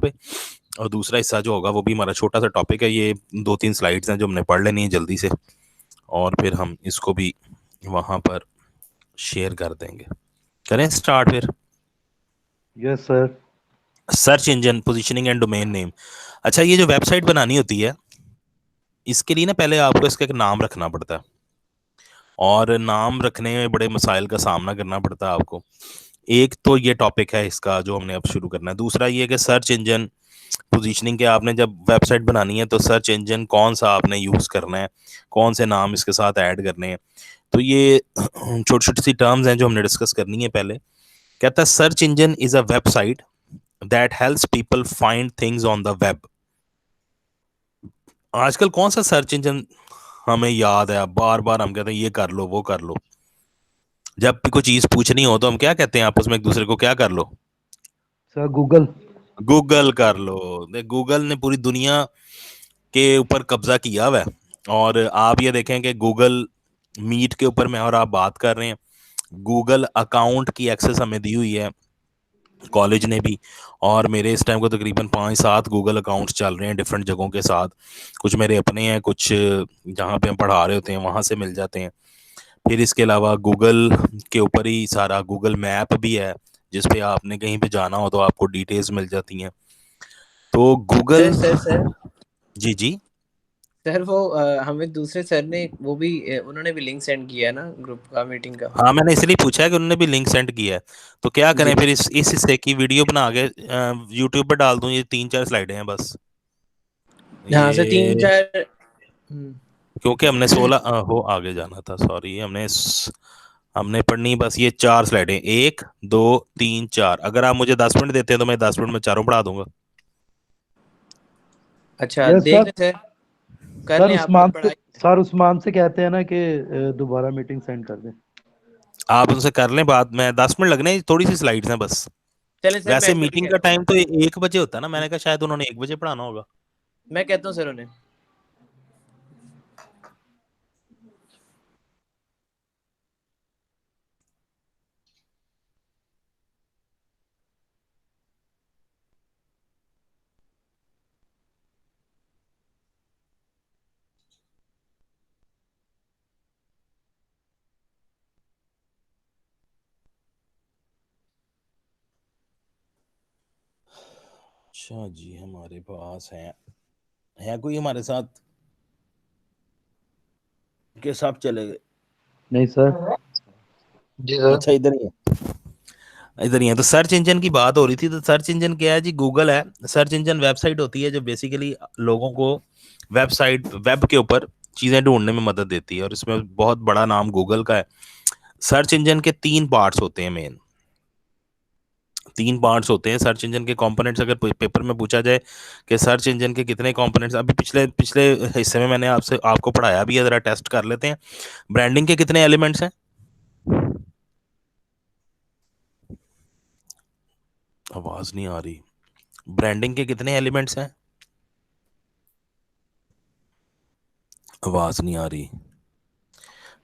पे, और दूसरा हिस्सा जो होगा वो भी हमारा छोटा सा टॉपिक है। ये 2-3 स्लाइड्स हैं जो हमने पढ़ लेनी है जल्दी से, और फिर हम इसको भी वहाँ पर शेयर कर देंगे। करें स्टार्ट फिर। Yes sir. Search engine positioning and domain name. अच्छा, ये जो वेबसाइट बनानी होती है, इसके लिए ना पहले आपको इसका एक नाम रखना पड़ता है, और नाम रखने में बड़े मसाइल का सामना करना पड़ता है आपको। एक तो ये टॉपिक है इसका जो हमने अब शुरू करना है। दूसरा ये कि सर्च इंजन पोजीशनिंग के आपने जब वेबसाइट बनानी है तो सर्च इंजन कौन सा आपने यूज़ करना है, कौन से नाम इसके साथ ऐड करने हैं। तो ये छोटी छोटी सी टर्म्स हैं जो हमने डिस्कस करनी है। पहले कहता है search engine is a website that helps people find things on the web. आजकल कौन सा सर्च इंजन हमें याद है, बार बार हम कहते हैं ये कर लो वो कर लो। जब भी कोई चीज पूछनी हो तो हम क्या कहते हैं आपस में एक दूसरे को, क्या कर लो? Sir Google. गूगल कर लो। गूगल ने पूरी दुनिया के ऊपर कब्जा किया हुआ है। और आप ये देखें कि गूगल मीट के ऊपर मैं और आप बात कर रहे हैं, गूगल अकाउंट की एक्सेस हमें दी हुई है कॉलेज ने भी। और मेरे इस टाइम को तकरीबन 5-7 गूगल अकाउंट्स चल रहे हैं डिफरेंट जगहों के साथ। कुछ मेरे अपने हैं, कुछ जहाँ पे हम पढ़ा रहे होते हैं वहाँ से मिल जाते हैं। फिर इसके अलावा गूगल के ऊपर ही सारा गूगल मैप भी है, जिस पे आपने कहीं पे जाना हो तो आपको डिटेल्स मिल जाती हैं। तो सर गूगल। सर सर जी जी। सर वो हमें दूसरे सर ने वो भी उन्होंने भी लिंक सेंड किया है ना ग्रुप का, मीटिंग का। हाँ, मैंने इसलिए पूछा है कि उन्होंने भी लिंक सेंड किया है। तो क्या जी करें फिर, इस हिस्से की वीडियो बना के यूट्यूब पे डाल दूं? ये 3-4 स्लाइडें हैं बस हाँ सर, ये, 3-4। क्योंकि हमने 16 हो आगे जाना था। सॉरी, हमने पढ़नी बस ये 4 स्लाइडें, 1, 2, 3, 4। अगर आप मुझे 10 मिनट देते हैं तो मैं 10 मिनट में चारों पढ़ा दूंगा। अच्छा यस देख सर। लें सर, कर सर लें आप फिर उस्मान से पढ़ाई। सर उस्मान से कहते हैं ना कि दोबारा मीटिंग सेंड कर दें। आप उनसे कर लें बात में, 10 मिनट लगने, थोड़ी सी स्लाइड्स हैं बस। चलें सर, वैसे मैं भी मीटिंग का कहता हूँ, टाइम तो 1 बजे होता है ना, मैंने कहा शायद उन्होंने 1 बजे पढ़ाना होगा। मैं कहता हूँ सर उन्हें। अच्छा जी, हमारे पास है कोई हमारे साथ के सब चले गए? नहीं सर। जी सर। अच्छा, इधर ही है, इधर ही है। तो सर्च इंजन की बात हो रही थी। तो सर्च इंजन क्या है जी? गूगल है। सर्च इंजन वेबसाइट होती है जो बेसिकली लोगों को वेबसाइट, वेब के ऊपर चीज़ें ढूंढने में मदद देती है, और इसमें बहुत बड़ा नाम गूगल का है। सर्च इंजन के 3 पार्ट्स होते हैं मेन, 3 पार्ट्स होते हैं सर्च इंजन के कंपोनेंट्स। अगर पेपर में पूछा जाए कि सर्च इंजन के कितने कंपोनेंट्स, अभी पिछले पिछले हिस्से में मैंने आपको पढ़ाया भी है, जरा टेस्ट कर लेते हैं। ब्रांडिंग के कितने एलिमेंट्स हैं? आवाज नहीं आ रही। ब्रांडिंग के कितने एलिमेंट्स हैं? आवाज नहीं आ रही।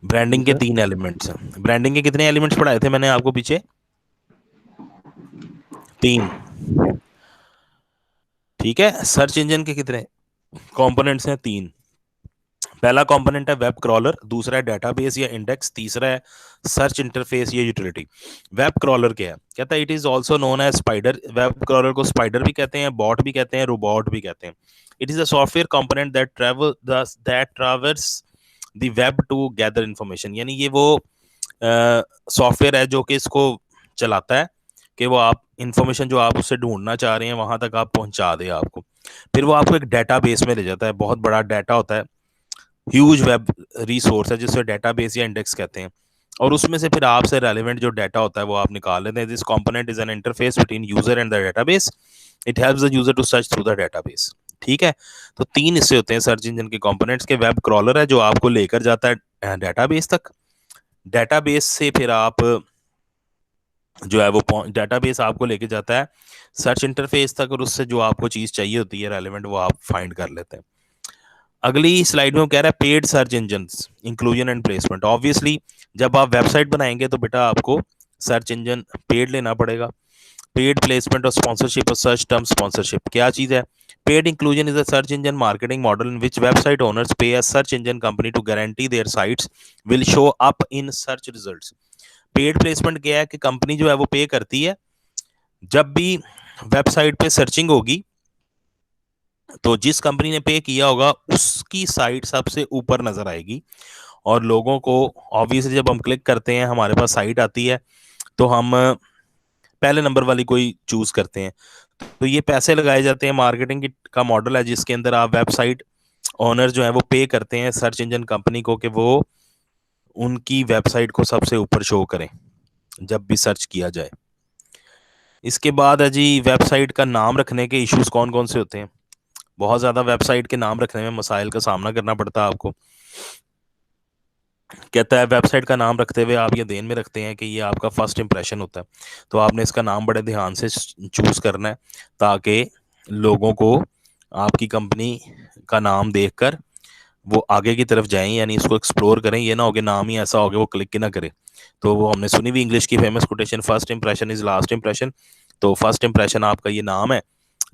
ब्रांडिंग के 3 एलिमेंट्स हैं। ब्रांडिंग के कितने एलिमेंट्स पढ़ाए थे मैंने आपको पीछे? 3। ठीक है। सर्च इंजन के कितने कंपोनेंट्स हैं? 3। पहला कंपोनेंट है वेब क्रॉलर, दूसरा है डेटाबेस या इंडेक्स, तीसरा है सर्च इंटरफेस या यूटिलिटी। वेब क्रॉलर क्या है? कहता है it is also known as spider. Web crawler को स्पाइडर भी कहते हैं, बॉट भी कहते हैं, रोबोट भी कहते हैं। It is a software component that traverse the web two gather information. यानी ये वो सॉफ्टवेयर है जो कि इसको चलाता है कि वो आप इंफॉर्मेशन जो आप उससे ढूंढना चाह रहे हैं वहां तक आप पहुंचा दे आपको। फिर वो आपको एक डेटाबेस में ले जाता है, बहुत बड़ा डाटा होता है, ह्यूज वेब रिसोर्स है जिसे डेटाबेस या इंडेक्स कहते हैं। और उसमें से फिर आपसे रेलेवेंट जो डाटा होता है वो आप निकाल लेते हैं। This component is an interface between user and the database. It helps the user to search through the database. ठीक है। तो 3 हिस्से होते हैं सर्च इंजन के कंपोनेंट्स के। वेब क्रॉलर है जो आपको लेकर जाता है डेटाबेस तक। डेटाबेस से फिर आप जो है वो डेटाबेस आपको लेके जाता है सर्च इंटरफेस तक, और उससे जो आपको चीज चाहिए होती है रेलेवेंट वो आप फाइंड कर लेते हैं। अगली स्लाइड में वो कह रहा है paid search engine inclusion and placement. Obviously जब आप वेबसाइट बनाएंगे तो बेटा आपको सर्च इंजन पेड लेना पड़ेगा। पेड प्लेसमेंट और स्पॉन्सरशिप और सर्च टर्म स्पॉन्सरशिप क्या चीज है? Paid inclusion is a search engine marketing model in which website owners pay a search engine company to guarantee their sites will show up in search results. Paid placement क्या है कि company जो है वो पे करती है, जब भी वेबसाइट पे सर्चिंग होगी तो जिस कंपनी ने पे किया होगा उसकी साइट सबसे ऊपर नजर आएगी, और लोगों को ऑब्वियसली जब हम क्लिक करते हैं हमारे पास साइट आती है तो हम पहले नंबर वाली कोई चूज करते हैं। तो ये पैसे लगाए जाते हैं, मार्केटिंग की का मॉडल है जिसके अंदर आप वेबसाइट ओनर जो है वो पे करते हैं सर्च इंजन कंपनी को कि वो उनकी वेबसाइट को सबसे ऊपर शो करें जब भी सर्च किया जाए। इसके बाद है जी वेबसाइट का नाम रखने के इश्यूज कौन कौन से होते हैं। बहुत ज़्यादा वेबसाइट के नाम रखने में मसाइल का सामना करना पड़ता है आपको। कहता है वेबसाइट का नाम रखते हुए आप ये ध्यान में रखते हैं कि ये आपका फर्स्ट इंप्रेशन होता है, तो आपने इसका नाम बड़े ध्यान से चूज करना है ताकि लोगों को आपकी कंपनी का नाम देखकर वो आगे की तरफ जाएं, यानी इसको एक्सप्लोर करें। ये ना हो कि नाम ही ऐसा हो कि वो क्लिक ही ना करे। तो वो हमने सुनी हुई इंग्लिश की famous quotation, first impression is last impression. तो फर्स्ट इंप्रेशन आपका ये नाम है।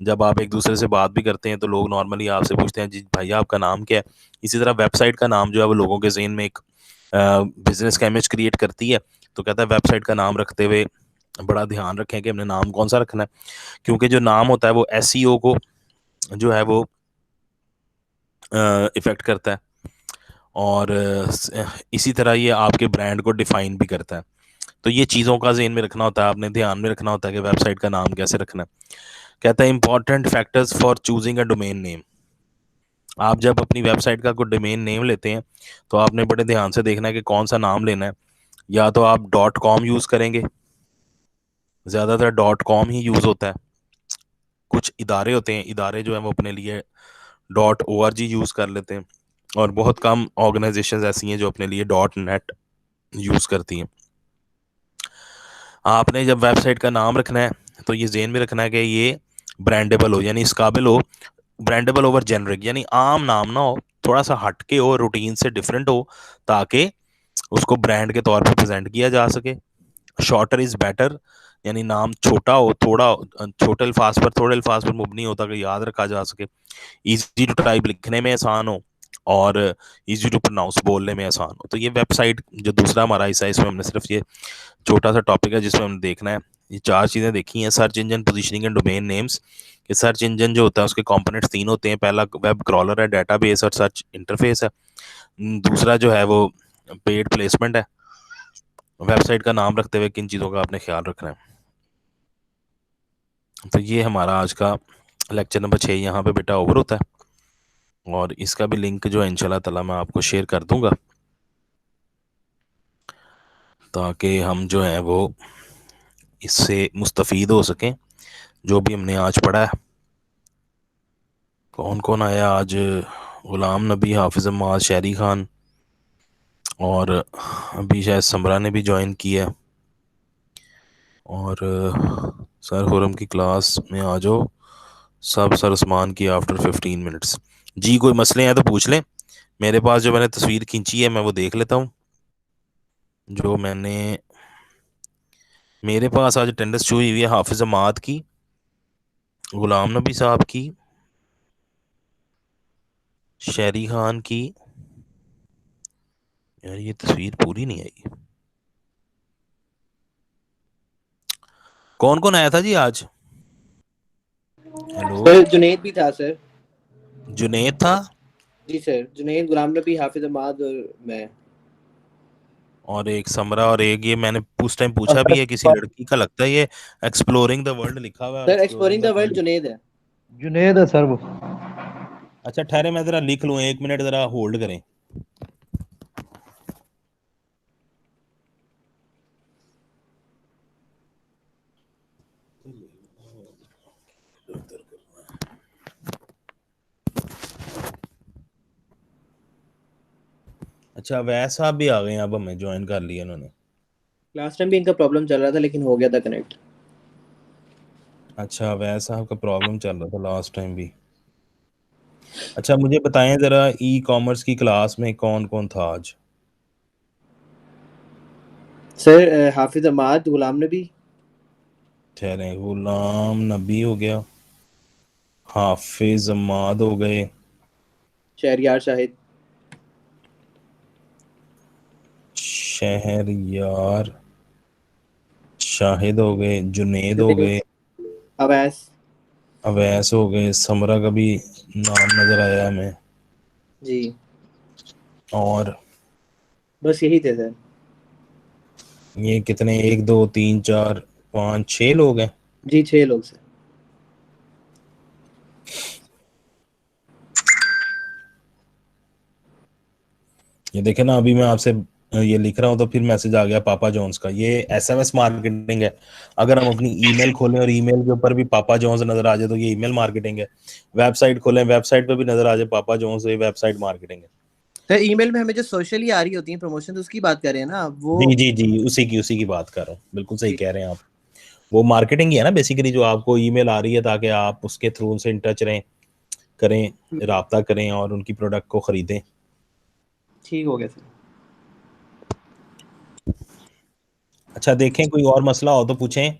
जब आप एक दूसरे से बात भी करते हैं तो लोग नॉर्मली आपसे पूछते हैं जी भाई आपका नाम क्या है। इसी तरह वेबसाइट का नाम जो है वो लोगों के ज़हन में एक बिजनेस का इमेज क्रिएट करती है। तो कहता है वेबसाइट का नाम रखते हुए बड़ा ध्यान रखें कि हमने नाम कौन सा रखना है, क्योंकि जो नाम होता है वो एसईओ को जो है वो इफेक्ट करता है, और इसी तरह ये आपके ब्रांड को डिफाइन भी करता है। तो ये चीज़ों का ज़हन में रखना होता है, आपने ध्यान में रखना होता है कि वेबसाइट का नाम कैसे रखना है। कहता है important factors for choosing a domain name. आप जब अपनी वेबसाइट का कोई डोमेन नेम लेते हैं तो आपने बड़े ध्यान से देखना है कि कौन सा नाम लेना है। या तो आप डॉट कॉम यूज़ करेंगे, ज़्यादातर डॉट कॉम ही यूज़ होता है। कुछ इदारे होते हैं, इदारे जो है वो अपने लिए dot O R G use कर लेते हैं, और बहुत कम ऑर्गेनाइजेशन ऐसी हैं जो अपने लिए डॉट नेट यूज़ करती हैं। आपने जब वेबसाइट का नाम रखना है तो ये ज़हन में रखना है कि ये ब्रांडेबल हो, यानी इस काबिल हो। ब्रांडेबल ओवर जेनरिक, यानी आम नाम ना हो, थोड़ा सा हटके हो, रूटीन से डिफरेंट हो, ताकि उसको ब्रांड के तौर पे प्रेजेंट किया जा सके। शॉर्टर इज़ बेटर, यानी नाम छोटा हो, थोड़ा छोटे अल्फाज पर मुबनी हो ताकि याद रखा जा सके। इजी टू टाइप, लिखने में आसान हो, और इजी टू प्रोनाउंस, बोलने में आसान हो। तो ये वेबसाइट जो दूसरा हमारा हिस्सा है इसमें हमने सिर्फ ये छोटा सा टॉपिक है जिसमें हमने देखना है, ये चार चीज़ें देखी हैं। Search engine, positioning and domain names. कि सर्च इंजन जो होता है उसके कंपोनेंट्स तीन होते हैं। पहला वेब क्रॉलर है, डेटाबेस और सर्च इंटरफेस है। दूसरा जो है वो पेड प्लेसमेंट है। वेबसाइट का नाम रखते हुए किन चीज़ों का आपने ख्याल रखना है। तो ये हमारा आज का लेक्चर नंबर 6 यहाँ पे बेटा ओवर होता है, और इसका भी लिंक जो है इंशाल्लाह ताला मैं आपको शेयर कर दूंगा ताकि हम जो है वो इससे मुस्तफ़ीद हो सकें जो भी हमने आज पढ़ा है। कौन कौन आया आज? गुलाम नबी, हाफिज़ अम्माद, शहरी खान, और अभी शायद समरा ने भी ज्वाइन किया। और सर खुरम की क्लास में आ जाओ सब, सर उस्मान की आफ्टर 15 मिनट्स। जी कोई मसले हैं तो पूछ लें। मेरे पास जो मैंने तस्वीर खींची है मैं वो देख लेता हूँ। जो मैंने, मेरे पास आज अटेंडेंस शो हुई है हाफिज़ अम्माद की, गुलाम नबी साहब की, शहरी खान की। यार ये तस्वीर पूरी नहीं आई। कौन कौन आया था जी आज? हेलो, सर जुनैद भी था सर। जुनैद था, जी सर, जुनैद, गुलाम नबी, हाफिज अहमद और मैं। और एक समरा, और एक ये मैंने उस टाइम पूछा भी है किसी लड़की का, लगता है ये एक्सप्लोरिंग द वर्ल्ड लिखा हुआ है, और sir exploring exploring the the world world. Junaid है। जुनेद है सर वो। अच्छा ठहरे मैं जरा लिख लूँ, 1 मिनट जरा होल्ड करें। अच्छा वैस साहब भी आ गए हैं, अब हमें ज्वाइन कर लिया इन्होंने। लास्ट टाइम भी इनका प्रॉब्लम चल रहा था लेकिन हो गया था कनेक्ट। अच्छा वैस साहब का प्रॉब्लम चल रहा था लास्ट टाइम भी। अच्छा मुझे बताएं जरा, ई कॉमर्स की क्लास में कौन कौन था आज? सर हाफिज अहमद, गुलाम नबी, ठहरे, गुलाम नबी हो गया, हाफिज अमाद हो गए, शहरयार शाहिद, शहरयार शाहिद हो गए, जुनेद हो जुनेद, गए, अवैस। अवैस हो गए, समरा का भी नाम नजर आया हमें, जी और बस यही थे सर। ये कितने, 1 2 3 4 5 6 लोग हैं। जी 6 लोग सर। ये देखे ना, अभी मैं आपसे ये लिख रहा हूँ तो फिर मैसेज आ गया पापा जॉन्स का। ये एसएमएस मार्केटिंग है। अगर हम अपनी ईमेल खोलें और ईमेल के ऊपर भी पापा जॉन्स नजर आ जाए तो ये ईमेल मार्केटिंग है। वेबसाइट खोलें, वेबसाइट पे भी नजर आ जाए पापा जॉन्स, ये वेबसाइट मार्केटिंग है। सर ईमेल में हमें जो सोशली आ रही होती है प्रमोशन, उसकी बात कर रहे हैं ना वो। जी जी जी, उसी की बात कर रहा हूँ, बिल्कुल सही जी कह रहे हैं आप। वो मार्केटिंग ही है ना बेसिकली, जो आपको ईमेल आ रही है ताकि आप उसके थ्रू उनसे इन टच रहें, करें, राब्ता करें और उनकी प्रोडक्ट को खरीदें। ठीक हो गया सर। अच्छा, देखें कोई और मसला हो तो पूछें।